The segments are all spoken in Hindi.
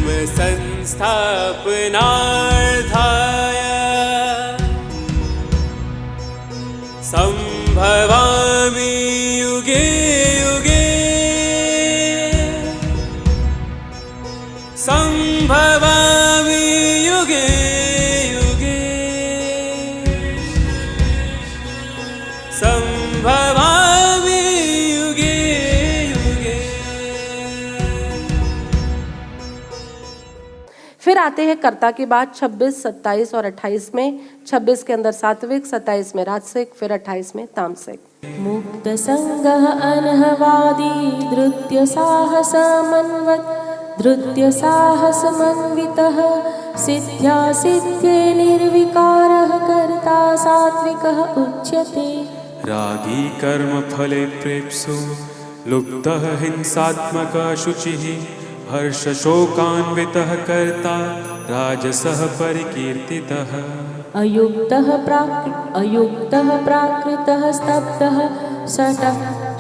धर्म संस्थापनार्थाय संभवामि युगे युगे संभवामि युगे युगे संभवामि युगे युगे। फिर आते हैं कर्ता की बात 26, 27 और 28 में। 26 के अंदर सात्विक, 27 में राजसिक, फिर 28 में तामसिक। मुक्त संगः अनहवादी धृत्य साहसमन्वत् धृत्य साहसमन्वितः सिद्ध्या सिद्धे निर्विकारः कर्ता सात्विकः उच्यते। रागी कर्म फले प्रेप्सु लुब्धः हिंसात्मकः शुचिः हर्ष शोकान्वितः कर्ता राजसः परिकीर्तितः। अयुक्तः प्राकृतः स्तब्धः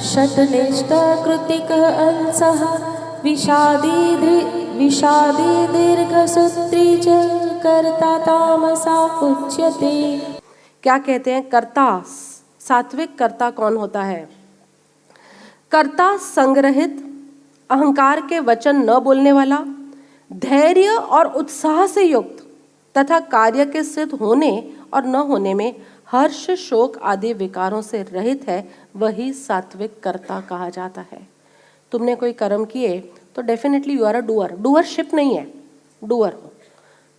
शठनिष्ठः कृतिकः अंसः विषादी दीर्घसूत्री च कर्ता तामसा उच्यते। क्या कहते हैं कर्ता? सात्विक कर्ता कौन होता है? कर्ता संग्रहित, अहंकार के वचन न बोलने वाला, धैर्य और उत्साह से युक्त तथा कार्य के सिद्ध होने और न होने में हर्ष शोक आदि विकारों से रहित है, वही सात्विक कर्ता कहा जाता है। तुमने कोई कर्म किए तो definitely you are a doer. Doership नहीं है, डूअर हो।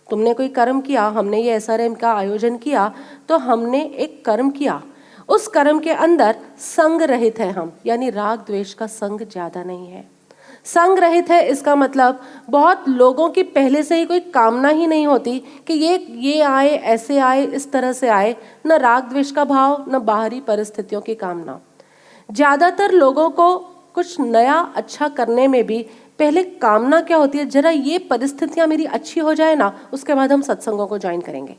तुमने कोई कर्म किया, हमने ये SRM का आयोजन किया तो हमने एक कर्म किया, उस कर्म के अंदर संग रहित है हम, यानी राग द्वेष का संग ज्यादा नहीं है। संग रहित है इसका मतलब बहुत लोगों की पहले से ही कोई कामना ही नहीं होती कि ये आए, ऐसे आए, इस तरह से आए, न राग द्वेष का भाव, न बाहरी परिस्थितियों की कामना। ज्यादातर लोगों को कुछ नया अच्छा करने में भी पहले कामना क्या होती है, जरा ये परिस्थितियां मेरी अच्छी हो जाए ना, उसके बाद हम सत्संगों को ज्वाइन करेंगे।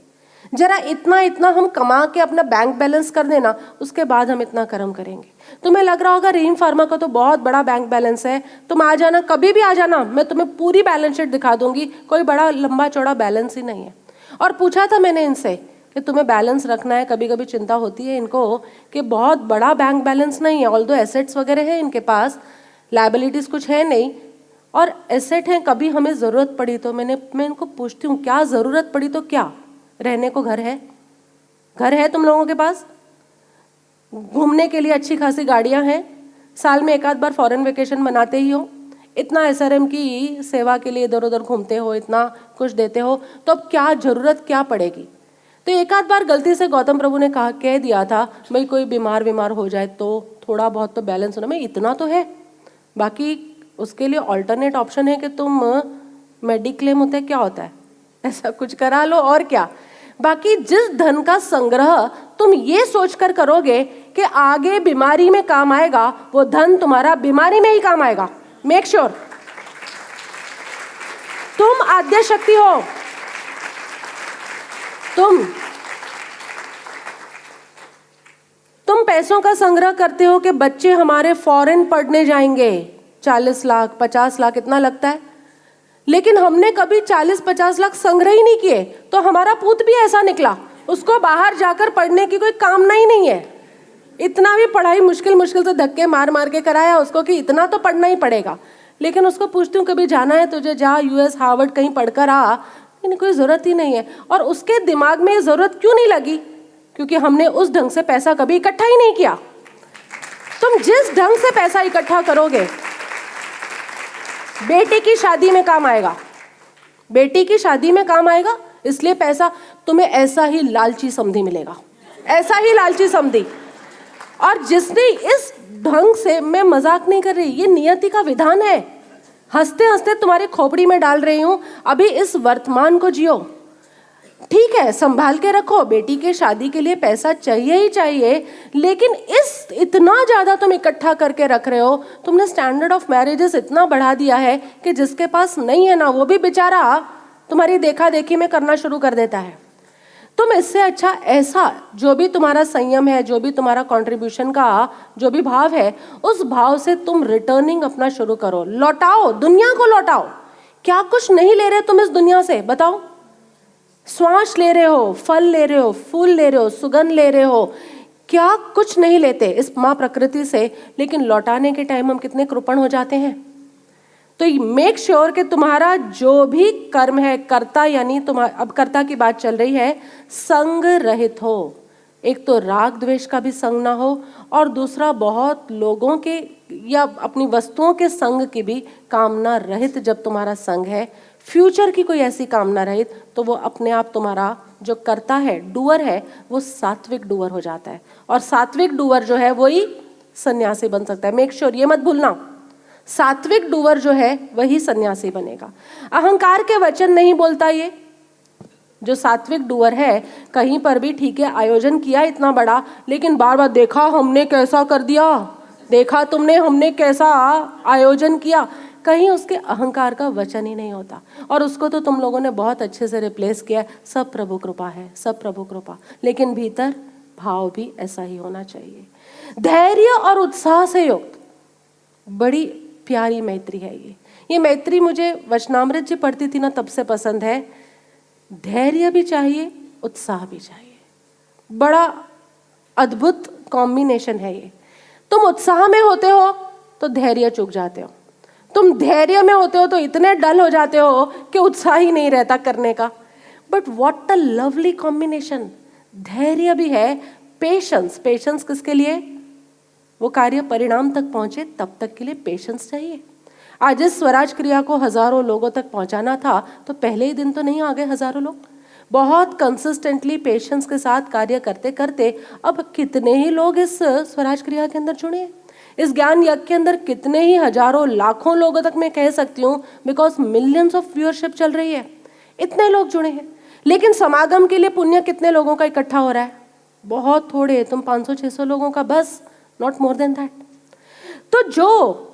जरा इतना हम कमा के अपना बैंक बैलेंस कर देना, उसके बाद हम इतना कर्म करेंगे। तुम्हें लग रहा होगा रीम फार्मा का तो बहुत बड़ा बैंक बैलेंस है, तुम आ जाना, कभी भी आ जाना, मैं तुम्हें पूरी बैलेंस शीट दिखा दूंगी। कोई बड़ा लंबा चौड़ा बैलेंस ही नहीं है। और पूछा था मैंने इनसे कि तुम्हें बैलेंस रखना है, कभी कभी चिंता होती है इनको कि बहुत बड़ा बैंक बैलेंस नहीं है, ऑल्दो एसेट्स वगैरह है इनके पास, लायबिलिटीज कुछ है नहीं और एसेट है, कभी हमें ज़रूरत पड़ी तो मैं इनको पूछती हूँ क्या ज़रूरत पड़ी तो क्या, रहने को घर है? घर है तुम लोगों के पास? घूमने के लिए अच्छी खासी गाड़ियां हैं, साल में एक आध बार फॉरेन वेकेशन मनाते ही हो, इतना SRM की सेवा के लिए इधर उधर घूमते हो, इतना कुछ देते हो, तो अब क्या ज़रूरत क्या पड़ेगी? तो एक आध बार गलती से गौतम प्रभु ने कह दिया था भाई कोई बीमार हो जाए तो थोड़ा बहुत तो बैलेंस होना में, इतना तो है, बाकी उसके लिए ऑल्टरनेट ऑप्शन है कि तुम मेडिक्लेम होता है, क्या होता है, ऐसा कुछ करा लो और क्या। बाकी जिस धन का संग्रह तुम ये सोचकर करोगे कि आगे बीमारी में काम आएगा, वो धन तुम्हारा बीमारी में ही काम आएगा। मेक श्योर तुम आद्य शक्ति हो। तुम पैसों का संग्रह करते हो कि बच्चे हमारे फॉरेन पढ़ने जाएंगे, 40 लाख 50 लाख इतना लगता है, लेकिन हमने कभी 40-50 लाख संग्रह ही नहीं किए, तो हमारा पूत भी ऐसा निकला, उसको बाहर जाकर पढ़ने की कोई कामना ही नहीं है। इतना भी पढ़ाई मुश्किल से धक्के मार के कराया उसको कि इतना तो पढ़ना ही पड़ेगा, लेकिन उसको पूछती हूँ कभी जाना है तुझे, जा US हार्वर्ड कहीं पढ़कर आ, लेकिन कोई ज़रूरत ही नहीं है। और उसके दिमाग में ज़रूरत क्यों नहीं लगी? क्योंकि हमने उस ढंग से पैसा कभी इकट्ठा ही नहीं किया। तुम जिस ढंग से पैसा इकट्ठा करोगे बेटी की शादी में काम आएगा, बेटी की शादी में काम आएगा, इसलिए पैसा तुम्हें ऐसा ही लालची समधी मिलेगा, ऐसा ही लालची समधी। और जिसने इस ढंग से, मैं मजाक नहीं कर रही, ये नियति का विधान है, हंसते हंसते तुम्हारी खोपड़ी में डाल रही हूं, अभी इस वर्तमान को जियो। ठीक है, संभाल के रखो, बेटी के शादी के लिए पैसा चाहिए ही चाहिए, लेकिन इस इतना ज्यादा तुम इकट्ठा करके रख रहे हो, तुमने स्टैंडर्ड ऑफ मैरिजेस इतना बढ़ा दिया है कि जिसके पास नहीं है ना, वो भी बेचारा तुम्हारी देखा देखी में करना शुरू कर देता है। तुम इससे अच्छा ऐसा, जो भी तुम्हारा संयम है, जो भी तुम्हारा कंट्रीब्यूशन का जो भी भाव है, उस भाव से तुम रिटर्निंग अपना शुरू करो, लौटाओ, दुनिया को लौटाओ। क्या कुछ नहीं ले रहे तुम इस दुनिया से, बताओ? श्वास ले रहे हो, फल ले रहे हो, फूल ले रहे हो, सुगंध ले रहे हो, क्या कुछ नहीं लेते इस माँ प्रकृति से, लेकिन लौटाने के टाइम हम कितने कृपण हो जाते हैं। तो मेक श्योर कि तुम्हारा जो भी कर्म है, कर्ता यानी तुम्हारा, अब कर्ता की बात चल रही है, संग रहित हो। एक तो राग द्वेष का भी संग ना हो, और दूसरा बहुत लोगों के या अपनी वस्तुओं के संग की भी कामना रहित जब तुम्हारा संग है, फ्यूचर की कोई ऐसी कामना रहित, तो वो अपने आप तुम्हारा जो कर्ता है, डूअर है, वो सात्विक डूअर हो जाता है। और सात्विक डूअर जो है वही सन्यासी बन सकता है। मेक श्योर ये मत भूलना, सात्विक डूअर जो है वही सन्यासी बनेगा। अहंकार के वचन नहीं बोलता ये जो सात्विक डूअर है, कहीं पर भी ठीक है आयोजन किया इतना बड़ा, लेकिन बार बार देखा हमने कैसा कर दिया, देखा तुमने हमने कैसा आयोजन किया, कहीं उसके अहंकार का वचन ही नहीं होता। और उसको तो तुम लोगों ने बहुत अच्छे से रिप्लेस किया, सब प्रभु कृपा है, सब प्रभु कृपा, लेकिन भीतर भाव भी ऐसा ही होना चाहिए। धैर्य और उत्साह से युक्त बड़ी प्यारी मैत्री है ये मैत्री मुझे वचनामृत जी पढ़ती थी ना तब से पसंद है। धैर्य भी चाहिए, उत्साह भी चाहिए, बड़ा अद्भुत कॉम्बिनेशन है ये। तुम उत्साह में होते हो तो धैर्य चूक जाते हो, तुम धैर्य में होते हो तो इतने डल हो जाते हो कि उत्साह ही नहीं रहता करने का। But what a lovely combination, धैर्य भी है, पेशेंस, पेशेंस किसके लिए? वो कार्य परिणाम तक पहुंचे तब तक के लिए पेशेंस चाहिए। आज इस स्वराज क्रिया को हजारों लोगों तक पहुंचाना था तो पहले ही दिन तो नहीं आ गए हजारों लोग, बहुत कंसिस्टेंटली पेशेंस के साथ कार्य करते करते अब कितने ही लोग इस स्वराज क्रिया के अंदर जुड़े हैं, इस ज्ञान यज्ञ के अंदर कितने ही हजारों लाखों लोगों तक मैं कह सकती हूँ, बिकॉज मिलियंस ऑफ व्यूअरशिप चल रही है, इतने लोग जुड़े हैं। लेकिन समागम के लिए पुण्य कितने लोगों का इकट्ठा हो रहा है? बहुत थोड़े, तुम 500-600 लोगों का बस, नॉट मोर देन दैट। तो जो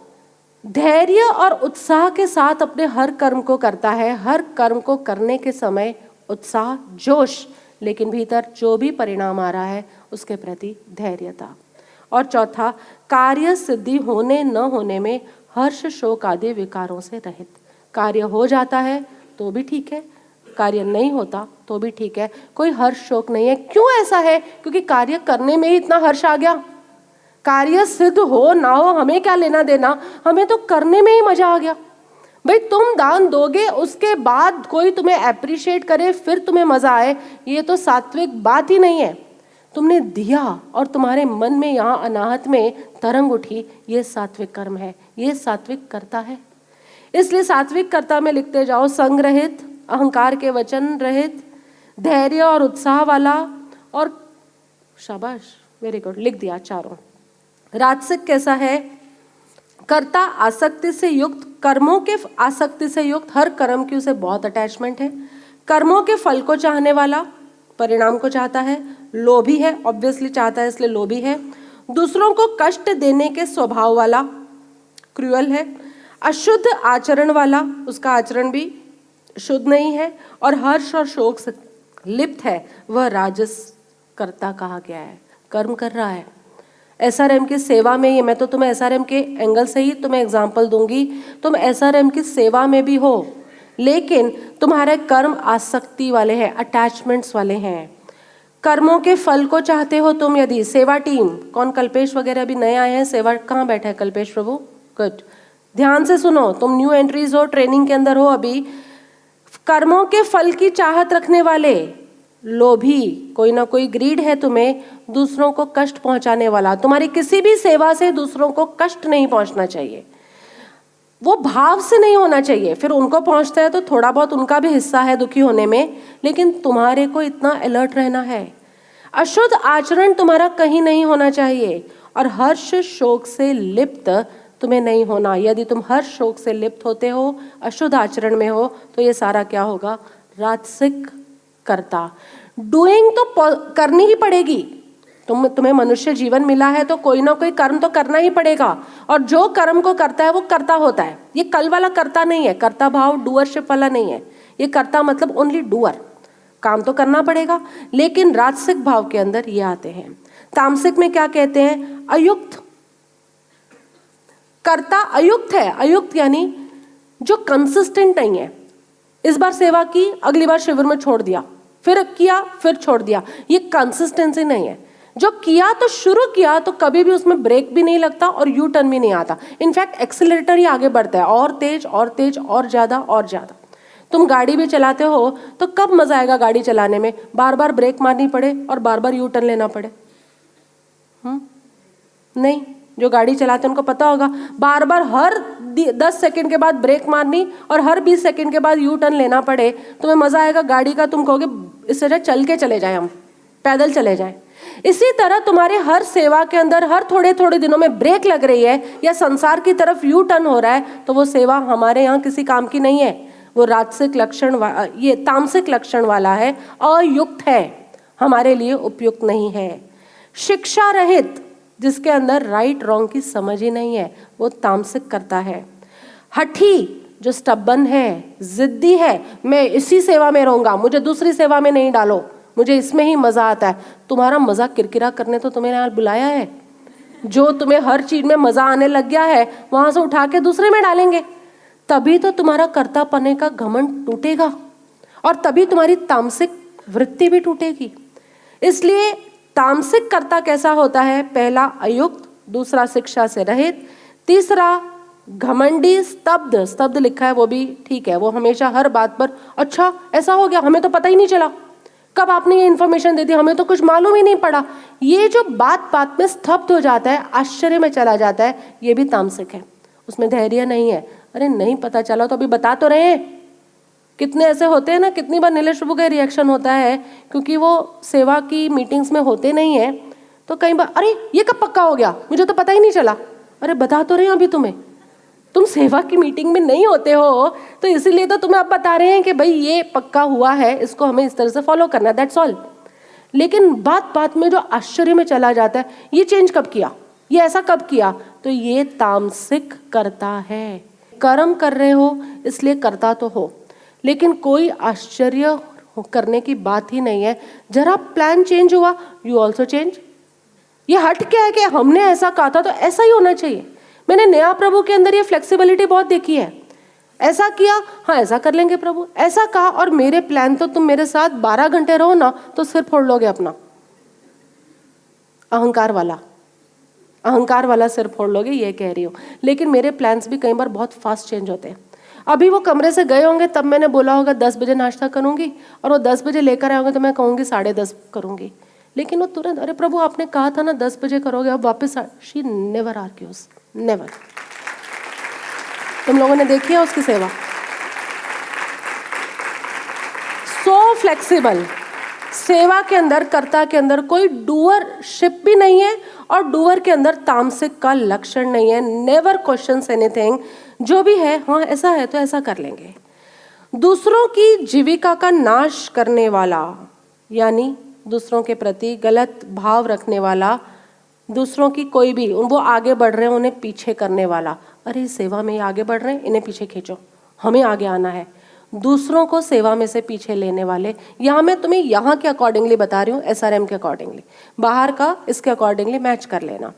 धैर्य और उत्साह के साथ अपने हर कर्म को करता है, हर कर्म को करने के समय उत्साह, जोश, लेकिन भीतर जो भी परिणाम आ रहा है उसके प्रति धैर्यता। और चौथा, कार्य सिद्धि होने न होने में हर्ष शोक आदि विकारों से रहित। कार्य हो जाता है तो भी ठीक है, कार्य नहीं होता तो भी ठीक है, कोई हर्ष शोक नहीं है। क्यों ऐसा है? क्योंकि कार्य करने में ही इतना हर्ष आ गया। कार्य सिद्ध हो ना हो हमें क्या लेना देना, हमें तो करने में ही मजा आ गया। भाई तुम दान दोगे, उसके बाद कोई तुम्हें अप्रिशिएट करे, फिर तुम्हें मजा आए, ये तो सात्विक बात ही नहीं है। तुमने दिया और तुम्हारे मन में यहाँ अनाहत में तरंग उठी, ये सात्विक कर्म है, ये सात्विक कर्ता है। इसलिए सात्विक कर्ता में लिखते जाओ, संग रहित, अहंकार के वचन रहित, धैर्य और उत्साह वाला, और शाबाश, वेरी गुड, लिख दिया चारों। राजसिक कैसा है? कर्ता आसक्ति से युक्त, कर्मों के आसक्ति से युक्त, हर कर्म की उसे बहुत अटैचमेंट है, कर्मों के फल को चाहने वाला, परिणाम को चाहता है, लोभी है, ऑब्वियसली चाहता है इसलिए लोभी है, दूसरों को कष्ट देने के स्वभाव वाला, क्रूअल है, अशुद्ध आचरण वाला, उसका आचरण भी शुद्ध नहीं है, और हर्ष और शोक से लिप्त है, वह राजस कर्ता कहा गया है, कर्म कर रहा है। एसआरएम की सेवा में ही, मैं तो तुम्हें एसआरएम के एंगल से ही तुम्हें एग्जांपल दूंगी, तुम एसआरएम की सेवा में भी हो, लेकिन तुम्हारे कर्म आसक्ति वाले हैं, अटैचमेंट्स वाले हैं, कर्मों के फल को चाहते हो तुम। यदि सेवा टीम, कौन, कल्पेश वगैरह अभी नए आए हैं, सेवा कहाँ बैठे हैं कल्पेश प्रभु? गुड, ध्यान से सुनो, तुम न्यू एंट्रीज हो, ट्रेनिंग के अंदर हो अभी। कर्मों के फल की चाहत रखने वाले, लोभी, कोई ना कोई ग्रीड है तुम्हें, दूसरों को कष्ट पहुंचाने वाला, तुम्हारी किसी भी सेवा से दूसरों को कष्ट नहीं पहुंचना चाहिए, वो भाव से नहीं होना चाहिए। फिर उनको पहुंचता है तो थोड़ा बहुत उनका भी हिस्सा है दुखी होने में, लेकिन तुम्हारे को इतना अलर्ट रहना है। अशुद्ध आचरण तुम्हारा कहीं नहीं होना चाहिए, और हर्ष शोक से लिप्त तुम्हें नहीं होना। यदि तुम हर्ष शोक से लिप्त होते हो, अशुद्ध आचरण में हो, तो ये सारा क्या होगा? राजसिक कर्ता। डूइंग तो करनी ही पड़ेगी, तुम्हें मनुष्य जीवन मिला है तो कोई ना कोई कर्म तो करना ही पड़ेगा, और जो कर्म को करता है वो कर्ता होता है। ये कल वाला कर्ता नहीं है, कर्ता भाव डूअरशिप वाला नहीं है, ये कर्ता मतलब ओनली डूअर, काम तो करना पड़ेगा। लेकिन राजसिक भाव के अंदर ये आते हैं। तामसिक में क्या कहते हैं? अयुक्त कर्ता। अयुक्त है, अयुक्त यानी जो कंसिस्टेंट नहीं है। इस बार सेवा की, अगली बार शिविर में छोड़ दिया, फिर किया, फिर छोड़ दिया, ये कंसिस्टेंसी नहीं है। जो किया तो शुरू किया तो कभी भी उसमें ब्रेक भी नहीं लगता और यू टर्न भी नहीं आता। इनफैक्ट एक्सीलरेटर ही आगे बढ़ता है, और तेज और तेज और ज़्यादा और ज़्यादा। तुम गाड़ी भी चलाते हो तो कब मज़ा आएगा गाड़ी चलाने में? बार बार ब्रेक मारनी पड़े और बार बार यू टर्न लेना पड़े? नहीं, जो गाड़ी चलाते हैं उनको पता होगा, बार बार हर 10 सेकंड के बाद ब्रेक मारनी और हर 20 सेकंड के बाद यू टर्न लेना पड़े, तुम्हें मज़ा आएगा गाड़ी का? तुम कहोगे इससे अच्छा चल के चले जाएं, हम पैदल चले जाएं। इसी तरह तुम्हारे हर सेवा के अंदर हर थोड़े थोड़े दिनों में ब्रेक लग रही है या संसार की तरफ यू टर्न हो रहा है, तो वो सेवा हमारे यहाँ किसी काम की नहीं है। वो राजसिक लक्षण, ये तामसिक लक्षण वाला है, अयुक्त है, हमारे लिए उपयुक्त नहीं है। शिक्षा रहित, जिसके अंदर राइट रॉन्ग की समझ ही नहीं है, वो तामसिक करता है। हठी, जो स्टबन है, जिद्दी है, मैं इसी सेवा में रहूंगा, मुझे दूसरी सेवा में नहीं डालो, मुझे इसमें ही मजा आता है। तुम्हारा मजा किरकिरा करने तो तुम्हें यहाँ बुलाया है। जो तुम्हें हर चीज में मजा आने लग गया है वहां से उठा के दूसरे में डालेंगे, तभी तो तुम्हारा कर्ता पने का घमंड टूटेगा और तभी तुम्हारी तामसिक वृत्ति भी टूटेगी। इसलिए तामसिक कर्ता कैसा होता है? पहला अयुक्त, दूसरा शिक्षा से रहित, तीसरा घमंडी, स्तब्ध। स्तब्ध लिखा है वो भी ठीक है, वो हमेशा हर बात पर अच्छा ऐसा हो गया, हमें तो पता ही नहीं चला, कब आपने ये इन्फॉर्मेशन दे दी, हमें तो कुछ मालूम ही नहीं पड़ा। ये जो बात बात में स्तब्ध हो जाता है, आश्चर्य में चला जाता है, ये भी तामसिक है। उसमें धैर्य नहीं है। अरे नहीं पता चला तो अभी बता तो रहे हैं। कितने ऐसे होते हैं ना, कितनी बार नीलेश प्रभु का रिएक्शन होता है, क्योंकि वो सेवा की मीटिंग्स में होते नहीं है, तो कई बार अरे ये कब पक्का हो गया, मुझे तो पता ही नहीं चला। अरे बता तो रहे हैं अभी तुम्हें, तुम सेवा की मीटिंग में नहीं होते हो, तो इसीलिए तो तुम्हें अब बता रहे हैं कि भाई ये पक्का हुआ है, इसको हमें इस तरह से फॉलो करना है, दैट्स ऑल। लेकिन बात बात में जो आश्चर्य में चला जाता है, ये चेंज कब किया, ये ऐसा कब किया, तो ये तामसिक करता है। कर्म कर रहे हो इसलिए करता तो हो, लेकिन कोई आश्चर्य करने की बात ही नहीं है। जरा प्लान चेंज हुआ, यू ऑल्सो चेंज। ये हट क्या है कि हमने ऐसा कहा था तो ऐसा ही होना चाहिए। मैंने नया प्रभु के अंदर ये फ्लेक्सिबिलिटी बहुत देखी है। ऐसा किया, हाँ ऐसा कर लेंगे प्रभु, ऐसा कहा और मेरे प्लान तो तुम मेरे साथ 12 घंटे रहो ना तो सिर फोड़ लोगे अपना। अहंकार वाला सिर फोड़ लोगे, ये कह रही हूँ। लेकिन मेरे प्लान्स भी कई बार बहुत फास्ट चेंज होते हैं। अभी वो कमरे से गए होंगे तब मैंने बोला होगा 10 बजे नाश्ता करूंगी, और वो 10 बजे लेकर आए होंगे तो मैं कहूँगी 10:30 करूंगी। लेकिन वो तुरंत, अरे प्रभु आपने कहा था ना 10 बजे करोगे, अब वापस। She never argues, never. तुम लोगों ने देखी है उसकी सेवा, सो फ्लेक्सिबल। सेवा के अंदर, कर्ता के अंदर कोई डूअरशिप भी नहीं है और डूअर के अंदर तामसिक का लक्षण नहीं है। नेवर क्वेश्चंस एनीथिंग, जो भी है हाँ ऐसा है तो ऐसा कर लेंगे। दूसरों की जीविका का नाश करने वाला, यानी दूसरों के प्रति गलत भाव रखने वाला, दूसरों की कोई भी, वो आगे बढ़ रहे हैं उन्हें पीछे करने वाला। अरे सेवा में आगे बढ़ रहे हैं, इन्हें पीछे खींचो, हमें आगे आना है। दूसरों को सेवा में से पीछे लेने वाले, यहाँ मैं तुम्हें यहाँ के अकॉर्डिंगली बता रही हूँ, SRM के अकॉर्डिंगली, बाहर का इसके अकॉर्डिंगली मैच कर लेना।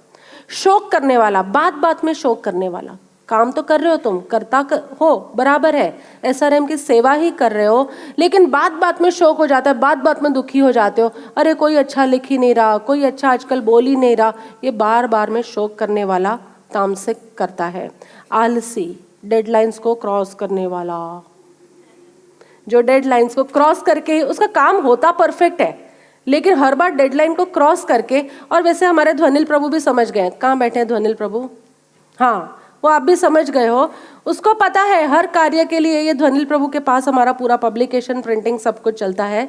शोक करने वाला, बात बात में शोक करने वाला। काम तो कर रहे हो तुम, करता हो बराबर है, SRM की सेवा ही कर रहे हो, लेकिन बात बात में शोक हो जाता है, बात बात में दुखी हो जाते हो। अरे कोई अच्छा लिख ही नहीं रहा, कोई अच्छा आजकल बोल ही नहीं रहा। ये बार बार में शोक करने वाला तामसिक करता है। आलसी, डेडलाइंस को क्रॉस करने वाला, जो डेडलाइंस को क्रॉस करके, उसका काम होता परफेक्ट है लेकिन हर बार डेडलाइन को क्रॉस करके। और वैसे हमारे ध्वनिल प्रभु भी समझ गए, कहाँ बैठे हैं ध्वनिल प्रभु, हाँ वो आप भी समझ गए हो। उसको पता है हर कार्य के लिए, ये ध्वनिल प्रभु के पास हमारा पूरा पब्लिकेशन, प्रिंटिंग सब कुछ चलता है।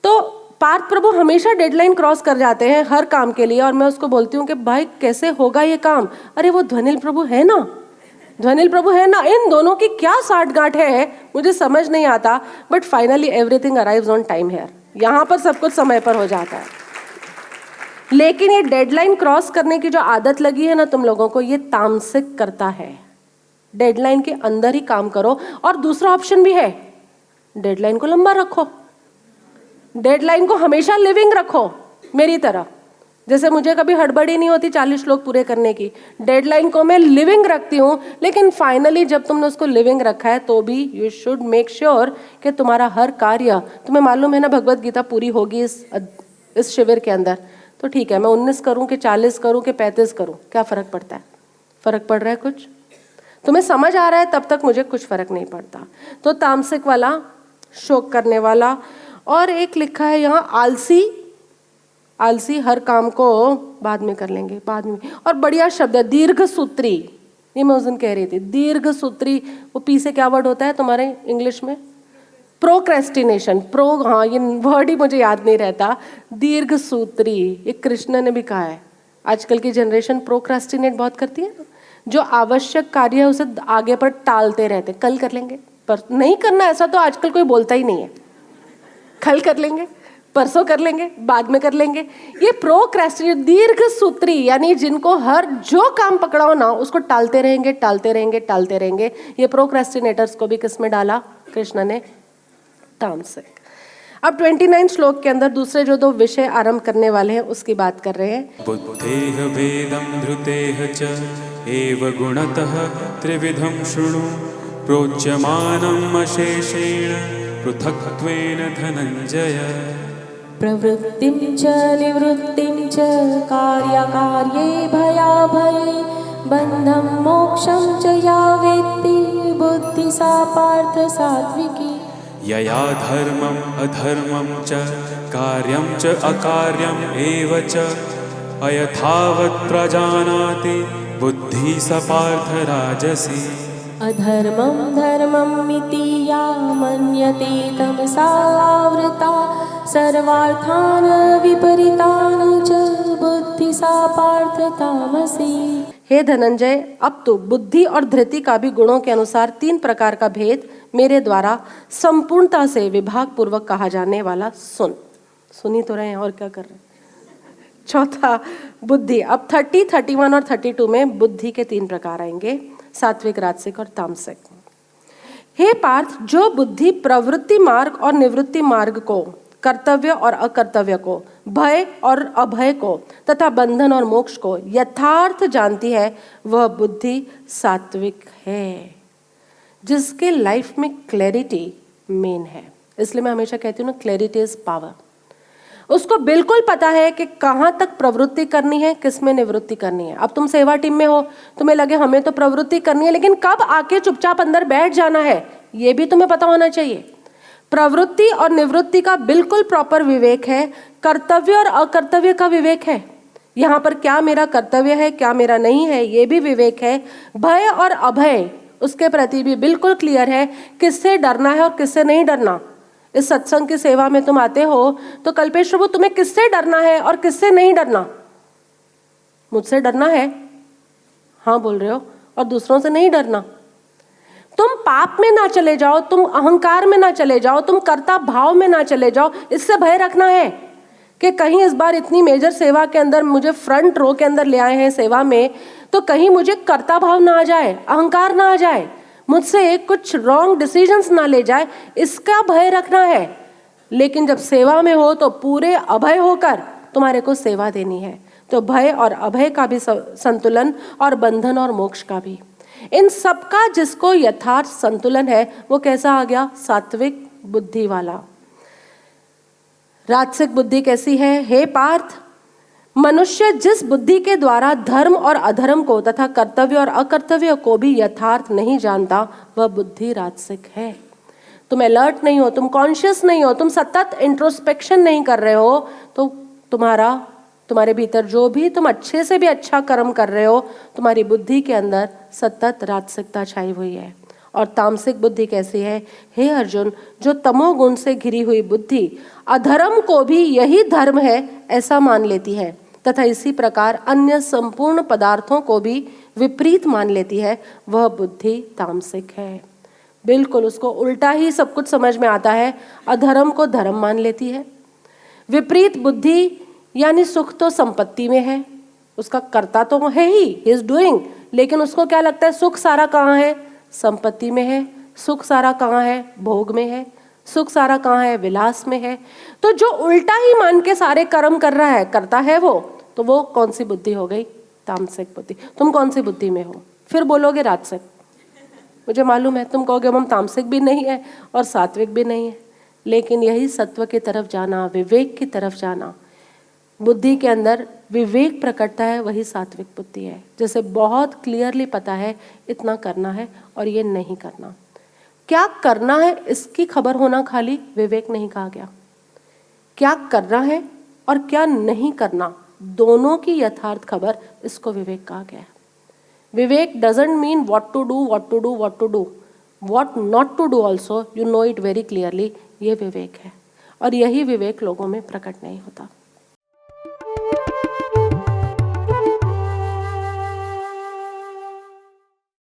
तो पार्थ प्रभु हमेशा डेडलाइन क्रॉस कर जाते हैं हर काम के लिए, और मैं उसको बोलती हूँ कि भाई कैसे होगा ये काम। अरे वो ध्वनिल प्रभु है ना, ध्वनिल प्रभु है ना, इन दोनों की क्या साठगांठ है मुझे समझ नहीं आता। But finally everything arrives on time here, यहाँ पर सब कुछ समय पर हो जाता है। लेकिन ये डेडलाइन क्रॉस करने की जो आदत लगी है ना तुम लोगों को, ये तामसिक करता है। डेडलाइन के अंदर ही काम करो। और दूसरा ऑप्शन भी है, डेडलाइन को लंबा रखो, डेडलाइन को हमेशा लिविंग रखो मेरी तरह। जैसे मुझे कभी हड़बड़ी नहीं होती 40 श्लोक पूरे करने की, डेडलाइन को मैं लिविंग रखती हूँ, लेकिन फाइनली जब तुमने उसको लिविंग रखा है तो भी यू शुड मेक श्योर कि तुम्हारा हर कार्य, तुम्हें मालूम है ना भगवत गीता पूरी होगी इस शिविर के अंदर, तो ठीक है मैं 19 करूँ कि 40 करूँ कि 35 करूँ, क्या फ़र्क पड़ता है? फ़र्क पड़ रहा है कुछ? तुम्हें समझ आ रहा है तब तक मुझे कुछ फ़र्क नहीं पड़ता। तो तामसिक वाला, शोक करने वाला, और एक लिखा है यहाँ आलसी, आलसी हर काम को बाद में कर लेंगे, बाद में। और बढ़िया शब्द है दीर्घ सूत्री, ये मैं उस दिन कह रही थी, दीर्घ सूत्री, वो पी से क्या वर्ड होता है तुम्हारे इंग्लिश में? प्रोक्रेस्टिनेशन, हाँ ये वर्ड ही मुझे याद नहीं रहता, दीर्घ सूत्री, ये कृष्ण ने भी कहा है। आजकल की जनरेशन प्रोक्रेस्टिनेट बहुत करती है ना, जो आवश्यक कार्य है उसे आगे पर टालते रहते, कल कर लेंगे, पर नहीं करना ऐसा तो आजकल कोई बोलता ही नहीं है, कल कर लेंगे, परसों कर लेंगे, बाद में कर लेंगे। ये प्रोक्रेस्टिनेट, दीर्घ सूत्री, यानी जिनको हर जो काम पकड़ाओ ना उसको टालते रहेंगे, टालते रहेंगे, टालते रहेंगे। ये प्रोक्रेस्टिनेटर्स को भी किस में डाला कृष्ण ने? तामसिक। अब 29 श्लोक के अंदर दूसरे जो दो विषय आरंभ करने वाले हैं उसकी बात कर रहे हैं। बुद्धेह भेदं धृतेह च एव गुणतः त्रिविधं शृणु प्रोच्यमानम् अशेषेण पृथक्त्वेन धनञ्जय। प्रवृत्तिं च निवृत्तिं च कार्याकार्ये भयाभये बन्धं मोक्षं च या वेत्ति बुद्धि सा पार्थ सात्विकी। यया धर्मम् अधर्मं च कार्यं च अकार्यम् एव च अयथावत् प्रजानाति बुद्धि स पार्थ राजसी। अधर्मं धर्ममिति या मन्यते तमसा आवृता सर्वार्थान् विपरीतान् च बुद्धि सा पार्थ तामसी। हे धनंजय, अब तो बुद्धि और धृति का भी गुणों के अनुसार 3 प्रकार का भेद मेरे द्वारा संपूर्णता से विभाग पूर्वक कहा जाने वाला सुनी तो रहे हैं, और क्या कर रहे हैं? चौथा बुद्धि। अब 30, 31 और 32 में बुद्धि के 3 प्रकार आएंगे, सात्विक, राजसिक और तामसिक। हे पार्थ, जो बुद्धि प्रवृत्ति मार्ग और निवृत्ति मार्ग को, कर्तव्य और अकर्तव्य को, भय और अभय को तथा बंधन और मोक्ष को यथार्थ जानती है, वह बुद्धि सात्विक है, जिसके लाइफ में क्लैरिटी मेन है। इसलिए मैं हमेशा कहती हूँ ना, क्लैरिटी इज पावर। उसको बिल्कुल पता है कि कहाँ तक प्रवृत्ति करनी है, किस में निवृत्ति करनी है। अब तुम सेवा टीम में हो, तुम्हें लगे हमें तो प्रवृत्ति करनी है, लेकिन कब आके चुपचाप अंदर बैठ जाना है ये भी तुम्हें पता होना चाहिए। प्रवृत्ति और निवृत्ति का बिल्कुल प्रॉपर विवेक है, कर्तव्य और अकर्तव्य का विवेक है। यहाँ पर क्या मेरा कर्तव्य है, क्या मेरा नहीं है, ये भी विवेक है। भय और अभय, उसके प्रति भी बिल्कुल क्लियर है, किससे डरना है और किससे नहीं डरना। इस सत्संग की सेवा में तुम आते हो तो कल्पेश प्रभु तुम्हें किससे डरना है और किससे नहीं डरना? मुझसे डरना है, हाँ बोल रहे हो, और दूसरों से नहीं डरना। तुम पाप में ना चले जाओ, तुम अहंकार में ना चले जाओ, तुम कर्ता भाव में ना चले जाओ, इससे भय रखना है कि कहीं इस बार इतनी मेजर सेवा के अंदर मुझे फ्रंट रो के अंदर ले आए हैं सेवा में, तो कहीं मुझे कर्ता भाव ना आ जाए, अहंकार ना आ जाए, मुझसे कुछ रॉन्ग डिसीजंस ना ले जाए, इसका भय रखना है। लेकिन जब सेवा में हो तो पूरे अभय होकर तुम्हारे को सेवा देनी है। तो भय और अभय का भी संतुलन, और बंधन और मोक्ष का भी, इन सब का जिसको यथार्थ संतुलन है वो कैसा आ गया? सात्विक बुद्धि वाला। राजसिक बुद्धि कैसी है? हे पार्थ, मनुष्य जिस बुद्धि के द्वारा धर्म और अधर्म को तथा कर्तव्य और अकर्तव्य को भी यथार्थ नहीं जानता, वह बुद्धि राजसिक है। तुम अलर्ट नहीं हो, तुम कॉन्शियस नहीं हो, तुम सतत इंट्रोस्पेक्शन नहीं कर रहे हो, तो तुम्हारे भीतर जो भी तुम अच्छे से भी अच्छा कर्म कर रहे हो, तुम्हारी बुद्धि के अंदर सतत राजसिकता छाई हुई है। और तामसिक बुद्धि कैसी है? हे अर्जुन, जो तमोगुण से घिरी हुई बुद्धि अधर्म को भी यही धर्म है ऐसा मान लेती है तथा इसी प्रकार अन्य संपूर्ण पदार्थों को भी विपरीत मान लेती है, वह बुद्धि तामसिक है। बिल्कुल उसको उल्टा ही सब कुछ समझ में आता है, अधर्म को धर्म मान लेती है। विपरीत बुद्धि यानी सुख तो संपत्ति में है, उसका कर्ता तो है ही इज डूइंग, लेकिन उसको क्या लगता है सुख सारा कहाँ है? संपत्ति में है। सुख सारा कहाँ है? भोग में है। सुख सारा कहाँ है? विलास में है। तो जो उल्टा ही मान के सारे कर्म कर रहा है, करता है वो, तो वो कौन सी बुद्धि हो गई? तामसिक बुद्धि। तुम कौन सी बुद्धि में हो? फिर बोलोगे राजसिक। मुझे मालूम है तुम कहोगे हम तामसिक भी नहीं है और सात्विक भी नहीं है, लेकिन यही सत्व की तरफ जाना, विवेक की तरफ जाना, बुद्धि के अंदर विवेक प्रकटता है, वही सात्विक बुद्धि है। जैसे बहुत क्लियरली पता है इतना करना है और ये नहीं करना। क्या करना है इसकी खबर होना खाली विवेक नहीं कहा गया। क्या करना है और क्या नहीं करना, दोनों की यथार्थ खबर, इसको विवेक कहा गया है। Vivek doesn't mean what to do, what to do, what to do, what not to do also, you know it very clearly. ये विवेक है और यही विवेक लोगों में प्रकट नहीं होता।